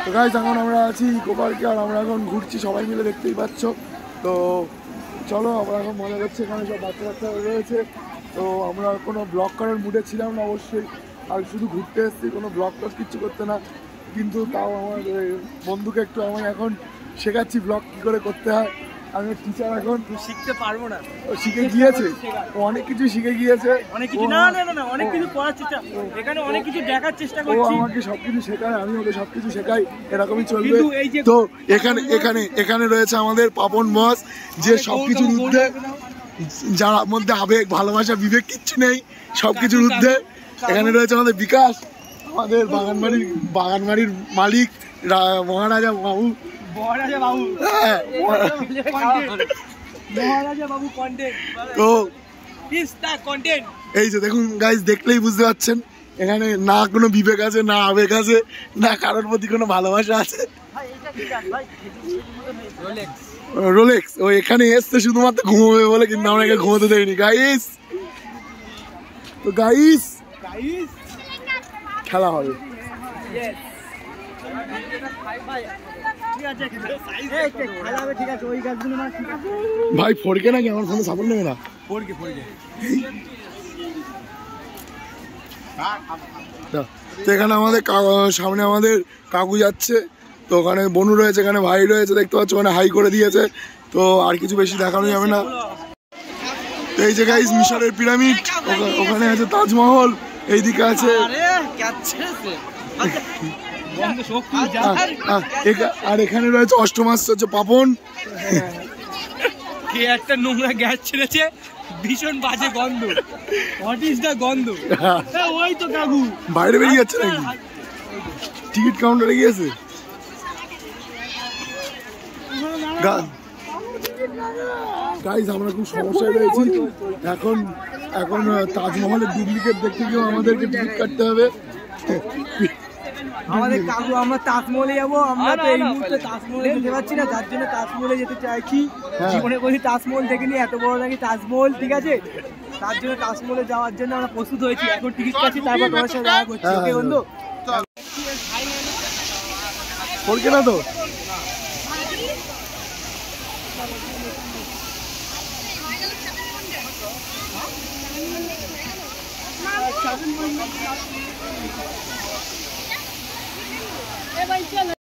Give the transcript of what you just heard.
তো গাইস এখন আমরা আছি ইকো পার্কে আর আমরা এখন ঘুরছি সবাই মিলে, দেখতেই পাচ্ছ। তো চলো আমরা এখন মজা করছি, এখানে সব বাচ্চা বাচ্চা রয়েছে। তো আমরা কোনো ব্লগ করার মুডে ছিলাম না অবশ্যই, আর শুধু ঘুরতে এসেছি, কোনো ব্লগ টক কিচ্ছু করতে না। কিন্তু তাও আমার বন্ধুকে একটু আমি এখন শেখাচ্ছি ব্লগ কী করে করতে হয়। আমি টিচার, এখন শিখতে পারবো না, ও শিখে গিয়েছে, ও অনেক কিছু শিখে গিয়েছে, অনেক কিছু না না না অনেক কিছু করার চেষ্টা, এখানে অনেক কিছু দেখার চেষ্টা ও করছি। আমাকে সবকিছু শেখায়, আমি ওকে সবকিছু শেখাই, এরকমই চলবে। তো এখানে এখানে এখানে রয়েছে আমাদের পাপন বস, যে সবকিছুর ঊর্ধ্বে, যার মধ্যে আবেগ ভালোবাসা বিবেক কিচ্ছু নেই, সবকিছুর ঊর্ধ্বে। এখানে রয়েছে আমাদের বিকাশ, আমাদের বাগানবাড়ির মালিক, মহারাজা বাবু। মহারাজা বাবু, হ্যাঁ, মহারাজা বাবু কন্টেন্ট। তো কন্টেন্ট এই যে দেখুন গাইস, দেখলেই বুঝতে পারছেন এখানে না কোনো বিবেক আছে, না আবেগ আছে, না কারোর প্রতি কোনো ভালোবাসা আছে। রোলেক্স ও এখানে এসছে শুধুমাত্র ঘুমোবে বলে, কিন্তু আমরা এখানে ঘুমোতে দেয়নি গাইস। তো গাইস খেলা হবে। ভাই ফোরকে নাকি আমার ফোনে সাপোর্ট নেবে না, তো এখানে আমাদের সামনে আমাদের কাকু যাচ্ছে, তো ওখানে বনু রয়েছে, এখানে ভাই রয়েছে, দেখতে পাচ্ছ ওখানে হাই করে দিয়েছে। তো আর কিছু বেশি দেখানো যাবে না। তো এই যে গাইস মিশরের পিরামিড, ওখানে আছে তাজমহল, এইদিকে আছে আর এখানে রয়েছে অষ্টমাশ্চর্য পাপন। কে একটা নোংরা গ্যাস ছেড়েছে, ভীষণ বাজে গন্ধ। হোয়াট ইজ দা গন্ধ? ওই তো কাকু বাইরে বেরিয়ে যাচ্ছে নাকি, টিকিট কাউন্টারে গিয়েছে। গাইস আমরা খুব সমস্যায় রয়েছি এখন। এখন তাজমহলের ডুপ্লিকেট দেখতে গিয়েও আমাদেরকে টিকিট কাটতে হবে। আমাদের কাকু, আমরা তাজমহলে যাবো, আমরা তো এই মুহূর্তে তাজমহলে যেতে পারছি না, যার জন্য তাজমহলে যেতে চাইছি। জীবনে কোনো তাজমহল দেখিনি, এত বড় নাকি তাজমহল, ঠিক আছে? তার জন্য তাজমহলে যাওয়ার জন্য আমরা প্রস্তুত হয়েছি, এখন টিকিট কাটছি, তারপর তোমার সাথে দেখা করছি। ওকে বন্ধু, বলকে না তো চলো